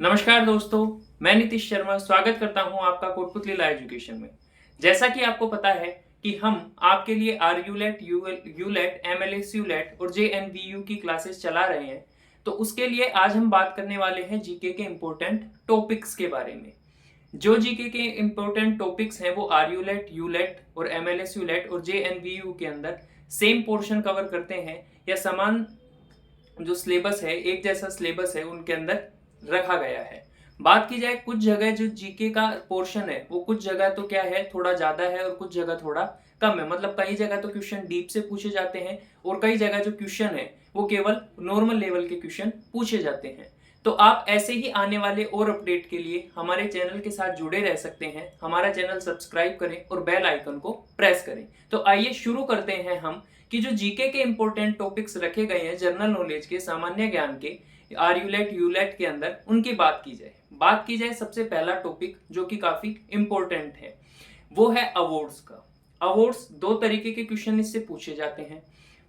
नमस्कार दोस्तों, मैं नीतीश शर्मा स्वागत करता हूं आपका कोटपुतली ला एजुकेशन में। जैसा कि आपको पता है कि हम आपके लिए आरयूलेट, यूलेट, एमएलएस यूलेट और जेएनवीयू की क्लासेस चला रहे हैं। तो उसके लिए आज हम बात करने वाले हैं जीके के इम्पोर्टेंट टॉपिक्स के बारे में। जो जीके के इम्पोर्टेंट टॉपिक्स हैं वो आरयूलेट, यूलेट और एमएलएस यूलेट और जेएनवीयू के अंदर सेम पोर्शन कवर करते हैं या समान जो सिलेबस है, एक जैसा सिलेबस है, उनके अंदर रखा गया है। बात की जाए कुछ जगह जो जीके का पोर्शन है वो कुछ जगह तो क्या है, थोड़ा ज्यादा है और कुछ जगह थोड़ा कम है। मतलब कई जगह तो क्वेश्चन डीप से पूछे जाते हैं और कई जगह जो क्वेश्चन है वो केवल नॉर्मल लेवल के क्वेश्चन पूछे जाते हैं। तो आप ऐसे ही आने वाले और अपडेट के लिए हमारे चैनल के साथ जुड़े रह सकते हैं। हमारा चैनल सब्सक्राइब करें और बेल आइकन को प्रेस करें। तो आइए शुरू करते हैं हम कि जो जीके के इंपॉर्टेंट टॉपिक्स रखे गए हैं जनरल नॉलेज के, सामान्य ज्ञान के, आरयूलेट यूलेट के अंदर, उनकी बात की जाए सबसे पहला टॉपिक जो कि काफी इंपॉर्टेंट है वो है अवार्ड्स का। अवार्ड्स दो तरीके के क्वेश्चन इससे पूछे जाते हैं।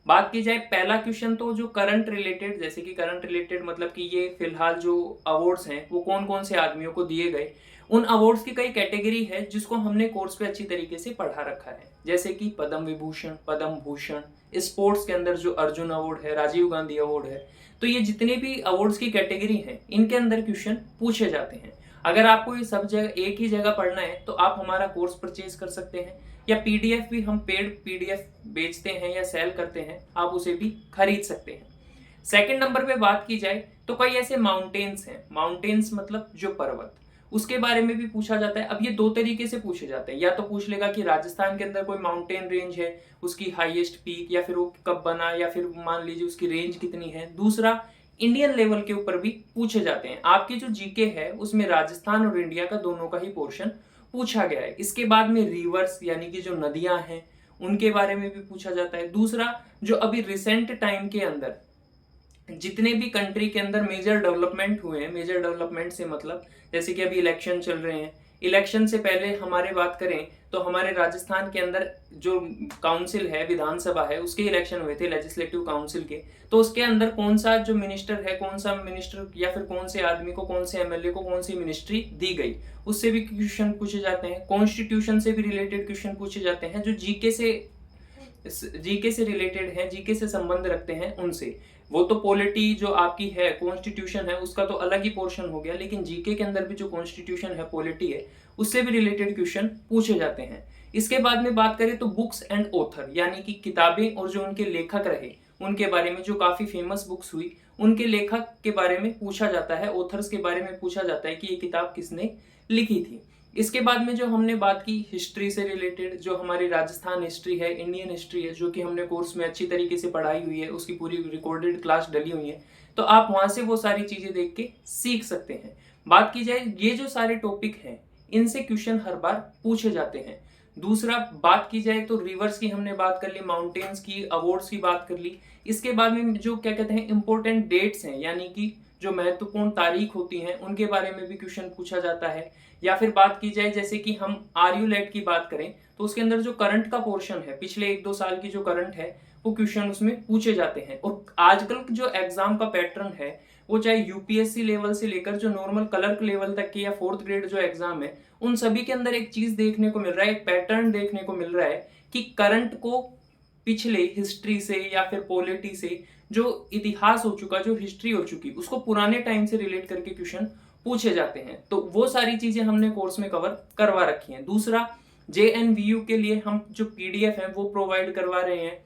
बात की जाए पहला क्वेश्चन तो जो करंट रिलेटेड, जैसे कि करंट रिलेटेड मतलब कि ये फिलहाल जो अवार्ड्स हैं वो कौन कौन से आदमियों को दिए गए, उन अवार्ड्स की कई कैटेगरी है जिसको हमने कोर्स पे अच्छी तरीके से पढ़ा रखा है। जैसे कि पद्म विभूषण, पद्म भूषण, स्पोर्ट्स के अंदर जो अर्जुन अवार्ड है, राजीव गांधी अवार्ड है। तो ये जितने भी अवार्ड्स की कैटेगरी हैं इनके अंदर क्वेश्चन पूछे जाते हैं। अगर आपको ये सब जगह एक ही जगह पढ़ना है तो आप हमारा कोर्स परचेज कर सकते हैं, या पीडीएफ भी, हम पेड पीडीएफ बेचते हैं या सेल करते हैं, आप उसे भी खरीद सकते हैं। सेकंड नंबर पे बात की जाए तो कई ऐसे माउंटेन्स हैं, माउंटेन्स मतलब जो पर्वत, उसके बारे में भी पूछा जाता है। अब ये दो तरीके से पूछे जाते हैं, या तो पूछ लेगा कि राजस्थान के अंदर कोई माउंटेन रेंज है, उसकी हाईएस्ट पीक, या फिर वो कब बना, या फिर मान लीजिए उसकी रेंज कितनी है। दूसरा, इंडियन लेवल के ऊपर भी पूछे जाते हैं। आपकी जो जीके है उसमें राजस्थान और इंडिया का दोनों का ही पोर्शन पूछा गया है। इसके बाद में रिवर्स यानी कि जो नदियां हैं उनके बारे में भी पूछा जाता है। दूसरा, जो अभी रिसेंट टाइम के अंदर जितने भी कंट्री के अंदर मेजर डेवलपमेंट हुए हैं, मेजर डेवलपमेंट से मतलब जैसे कि अभी इलेक्शन चल रहे हैं, इलेक्शन से पहले हमारे बात करें तो हमारे राजस्थान के अंदर जो काउंसिल है, विधानसभा है, उसके इलेक्शन हुए थे, लेजिस्लेटिव काउंसिल के। तो उसके अंदर कौन सा जो मिनिस्टर है, कौन सा मिनिस्टर या फिर कौन से आदमी को, कौन से एमएलए को कौन सी मिनिस्ट्री दी गई, उससे भी क्वेश्चन पूछे जाते हैं। कॉन्स्टिट्यूशन से भी रिलेटेड क्वेश्चन पूछे जाते हैं जो जीके से रिलेटेड है, जीके से संबंध रखते हैं उनसे। वो तो पॉलिटी जो आपकी है, कॉन्स्टिट्यूशन है, उसका तो अलग ही पोर्शन हो गया, लेकिन जीके के अंदर भी जो कॉन्स्टिट्यूशन है, पॉलिटी है, उससे भी रिलेटेड क्वेश्चन पूछे जाते हैं। इसके बाद में बात करें तो बुक्स एंड ऑथर यानी कि किताबें और जो उनके लेखक रहे उनके बारे में, जो काफी फेमस बुक्स हुई उनके लेखक के बारे में पूछा जाता है, ऑथर्स के बारे में पूछा जाता है कि ये किताब किसने लिखी थी। इसके बाद में जो हमने बात की हिस्ट्री से रिलेटेड, जो हमारी राजस्थान हिस्ट्री है, इंडियन हिस्ट्री है, जो कि हमने कोर्स में अच्छी तरीके से पढ़ाई हुई है, उसकी पूरी रिकॉर्डेड क्लास डली हुई है, तो आप वहां से वो सारी चीजें देख के सीख सकते हैं। बात की जाए ये जो सारे टॉपिक हैं इनसे क्वेश्चन हर बार पूछे जाते हैं। दूसरा, बात की जाए तो रिवर्स की हमने बात कर ली, माउंटेन्स की, अवार्ड्स की बात कर ली। इसके बाद में जो क्या कहते हैं इंपॉर्टेंट डेट्स हैं यानी कि जो महत्वपूर्ण तारीख होती हैं उनके बारे में भी क्वेश्चन पूछा जाता है। या फिर बात की जाए जैसे कि हम आरयूलेट की बात करें तो उसके अंदर जो करंट का पोर्शन है, पिछले 1-2 साल की जो करंट है, वो क्वेश्चन उसमें पूछे जाते हैं। और आजकल जो एग्जाम का पैटर्न है वो चाहे यूपीएससी लेवल से लेकर जो नॉर्मल क्लर्क लेवल तक के या 4th ग्रेड जो एग्जाम है, उन सभी के अंदर एक चीज देखने को मिल रहा है, एक पैटर्न देखने को मिल रहा है कि करंट को पिछले हिस्ट्री से या फिर पॉलिटी से, जो इतिहास हो चुका, जो हिस्ट्री हो चुकी, उसको पुराने टाइम से रिलेट करके क्वेश्चन पूछे जाते हैं। तो वो सारी चीजें हमने कोर्स में कवर करवा रखी हैं। दूसरा, जेएनवीयू के लिए हम जो पीडीएफ है वो प्रोवाइड करवा रहे हैं।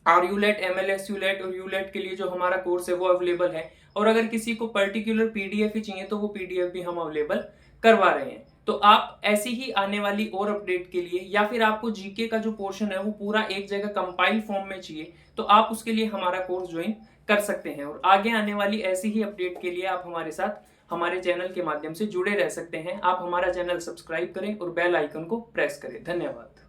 आरयूलेट, एमएलएस यूलेट और यूलेट के लिए जो हमारा कोर्स है वो अवेलेबल है। और अगर किसी को पर्टिकुलर पीडीएफ ही चाहिए तो वो पीडीएफ भी हम अवेलेबल करवा रहे हैं। तो आप ऐसी ही आने वाली और अपडेट के लिए, या फिर आपको जीके का जो पोर्शन है वो पूरा एक जगह कंपाइल फॉर्म में चाहिए, तो आप उसके लिए हमारा कोर्स ज्वाइन कर सकते हैं। और आगे आने वाली ऐसी ही अपडेट के लिए आप हमारे साथ हमारे चैनल के माध्यम से जुड़े रह सकते हैं। आप हमारा चैनल सब्सक्राइब करें और बेल आइकन को प्रेस करें। धन्यवाद।